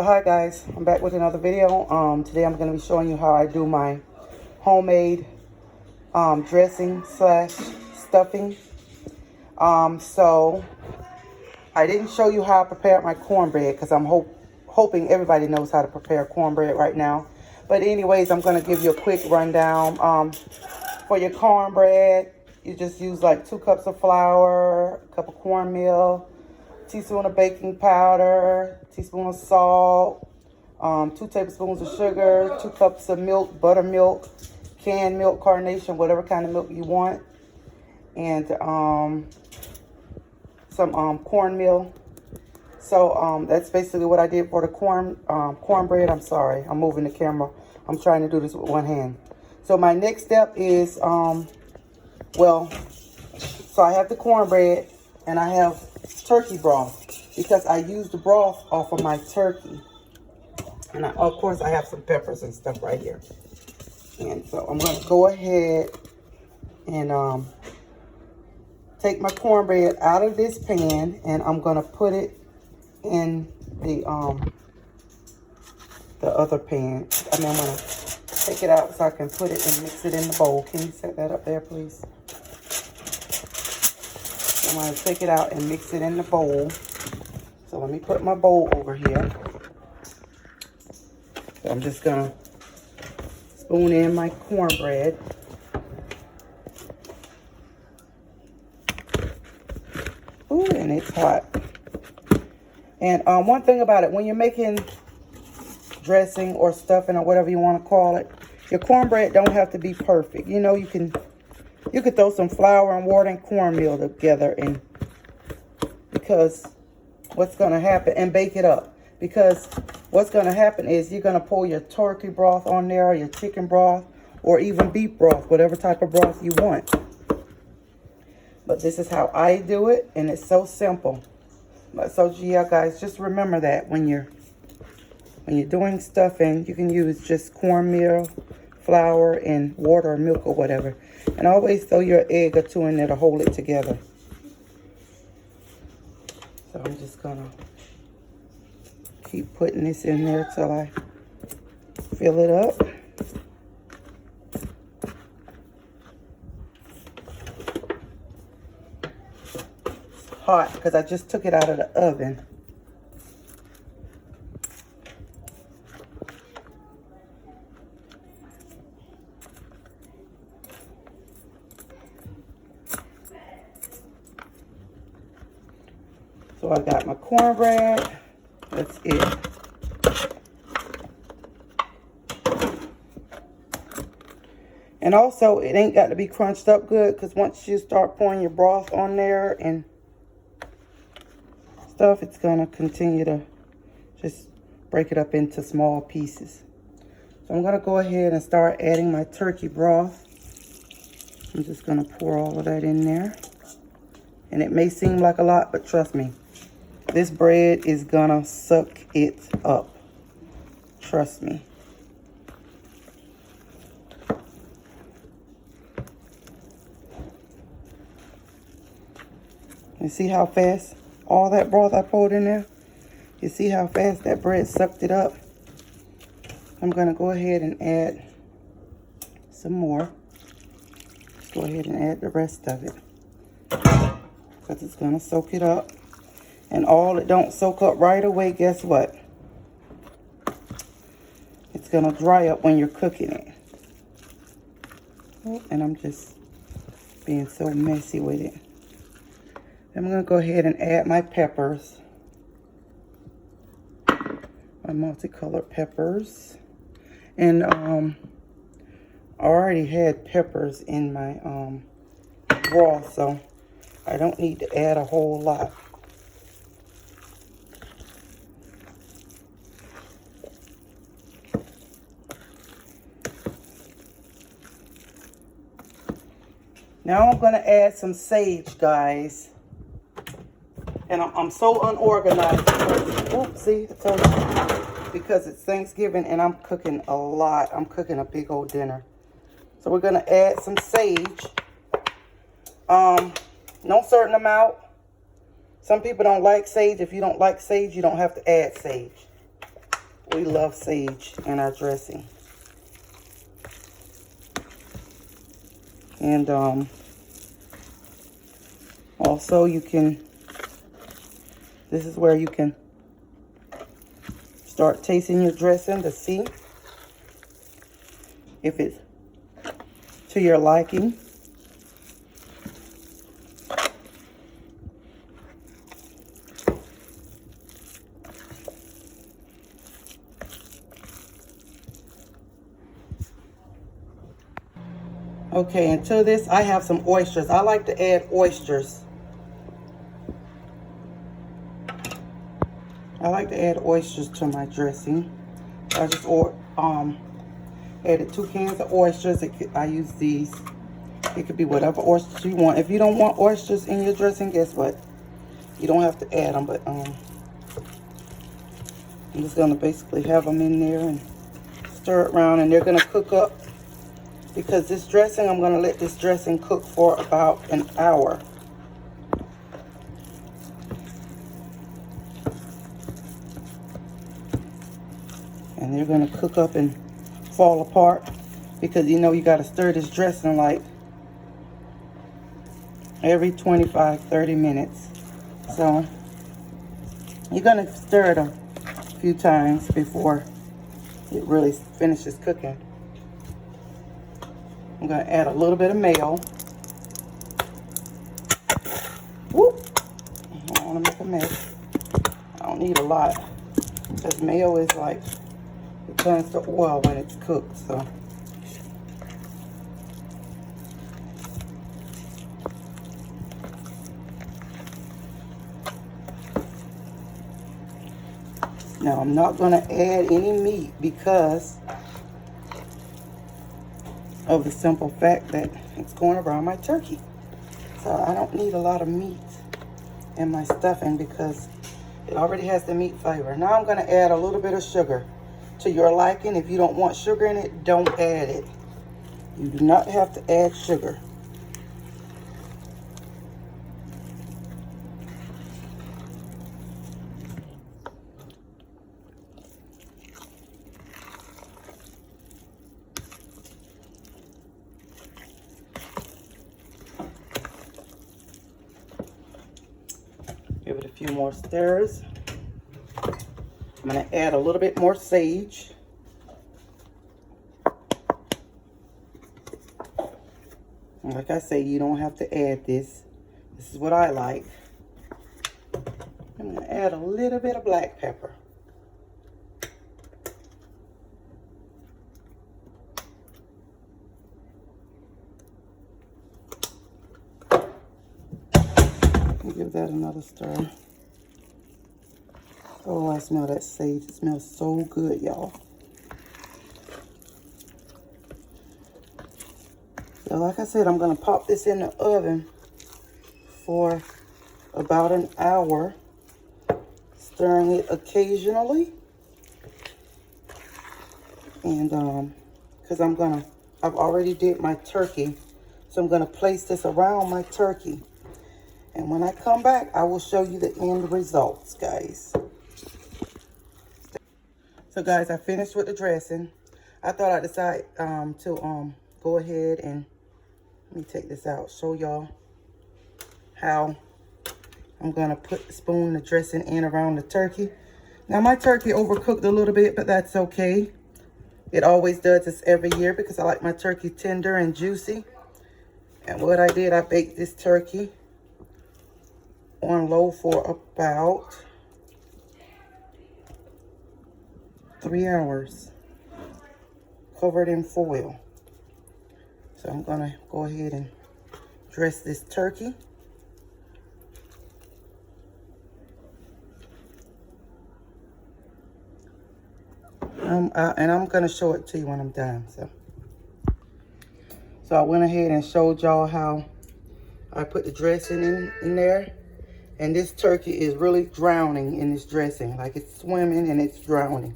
So hi guys, I'm back with another video. Today I'm going to be showing you how I do my homemade dressing slash stuffing. So I didn't show you how I prepared my cornbread because I'm hoping everybody knows how to prepare cornbread right now. But anyways, I'm going to give you a quick rundown. For your cornbread, you just use like 2 cups of flour, a cup of cornmeal, teaspoon of baking powder, teaspoon of salt, 2 tablespoons of sugar, 2 cups of milk, buttermilk, canned milk, Carnation, whatever kind of milk you want, and some cornmeal. So that's basically what I did for the cornbread. I'm sorry, I'm moving the camera. I'm trying to do this with one hand. So my next step is, so I have the cornbread and I have turkey broth because I use the broth off of my turkey. And of course I have some peppers and stuff right here. And so I'm going to go ahead and take my cornbread out of this pan and I'm going to put it in the other pan. I'm going to take it out so I can put it and mix it in the bowl. Can you set that up there, please? I'm going to take it out and mix it in the bowl. So let me put my bowl over here. So I'm just going to spoon in my cornbread. Ooh, and it's hot. And one thing about it, when you're making dressing or stuffing or whatever you want to call it, your cornbread don't have to be perfect. You know, you could throw some flour and water and cornmeal together, and because what's going to happen, and bake it up, because what's going to happen is you're going to pour your turkey broth on there, or your chicken broth, or even beef broth, whatever type of broth you want. But this is how I do it, and it's so simple. So yeah, guys, just remember that when you're doing stuffing, you can use just cornmeal, flour, and water or milk or whatever. And always throw your egg or 2 in there to hold it together. So I'm just going to keep putting this in there till I fill it up. It's hot because I just took it out of the oven. So I got my cornbread. That's it. And also, it ain't got to be crunched up good, because once you start pouring your broth on there and stuff, it's going to continue to just break it up into small pieces. So I'm going to go ahead and start adding my turkey broth. I'm just going to pour all of that in there. And it may seem like a lot, but trust me, this bread is gonna suck it up. Trust me. You see how fast all that broth I poured in there? You see how fast that bread sucked it up? I'm gonna go ahead and add some more. Just go ahead and add the rest of it, because it's gonna soak it up. And all it don't soak up right away, guess what? It's going to dry up when you're cooking it. Oh, and I'm just being so messy with it. I'm going to go ahead and add my peppers. My multicolored peppers. And I already had peppers in my broth, so I don't need to add a whole lot. Now I'm going to add some sage, guys. And I'm so unorganized. Oh, see, I told you. Because it's Thanksgiving and I'm cooking a lot. I'm cooking a big old dinner. So we're going to add some sage. No certain amount. Some people don't like sage. If you don't like sage, you don't have to add sage. We love sage in our dressing. And also you can, this is where you can start tasting your dressing to see if it's to your liking. Okay, and to this I have some oysters. I like to add oysters. I like to add oysters to my dressing. I just added 2 cans of oysters. I use these. It could be whatever oysters you want. If you don't want oysters in your dressing, guess what? You don't have to add them, but I'm just gonna basically have them in there and stir it around, and they're gonna cook up. Because this dressing, I'm gonna let this dressing cook for about an hour. And they're gonna cook up and fall apart, because you know you gotta stir this dressing like every 25-30 minutes. So you're gonna stir it a few times before it really finishes cooking. I'm gonna add a little bit of mayo. Whoop! I don't wanna make a mess. I don't need a lot, because mayo is like, it turns to oil when it's cooked, so. Now I'm not gonna add any meat because of the simple fact that it's going around my turkey. So I don't need a lot of meat in my stuffing because it already has the meat flavor. Now I'm gonna add a little bit of sugar to your liking. If you don't want sugar in it, don't add it. You do not have to add sugar. Give it a few more stirs. I'm going to add a little bit more sage. And like I say, you don't have to add this. This is what I like. I'm going to add a little bit of black pepper. Give that another stir. Oh, I smell that sage. It smells so good, y'all. So like I said, I'm going to pop this in the oven for about an hour, stirring it occasionally. And because I've already did my turkey, so I'm going to place this around my turkey. And when I come back, I will show you the end results, guys. So, guys, I finished with the dressing. I thought I'd decide to go ahead and, let me take this out, show y'all how I'm going to put the spoon, the dressing in around the turkey. Now, my turkey overcooked a little bit, but that's okay. It always does this every year because I like my turkey tender and juicy. And what I did, I baked this turkey on low for about 3 hours, covered in foil. So I'm gonna go ahead and dress this turkey. And I'm gonna show it to you when I'm done. So I went ahead and showed y'all how I put the dressing in there. And this turkey is really drowning in this dressing. Like it's swimming and it's drowning.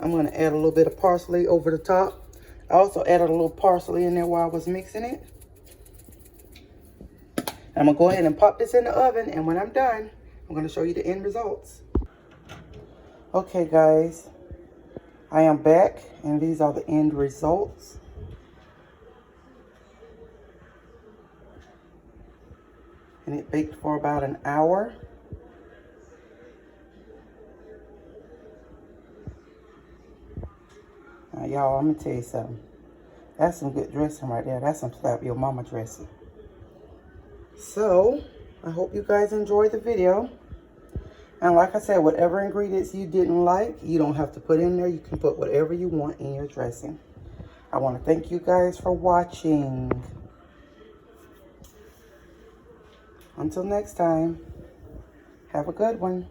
I'm going to add a little bit of parsley over the top. I also added a little parsley in there while I was mixing it. I'm going to go ahead and pop this in the oven. And when I'm done, I'm going to show you the end results. Okay, guys. I am back, and these are the end results. And it baked for about an hour. Now, y'all, I'm gonna tell you something. That's some good dressing right there. That's some slap your mama dressing. So, I hope you guys enjoyed the video. And like I said, whatever ingredients you didn't like, you don't have to put in there. You can put whatever you want in your dressing. I want to thank you guys for watching. Until next time, have a good one.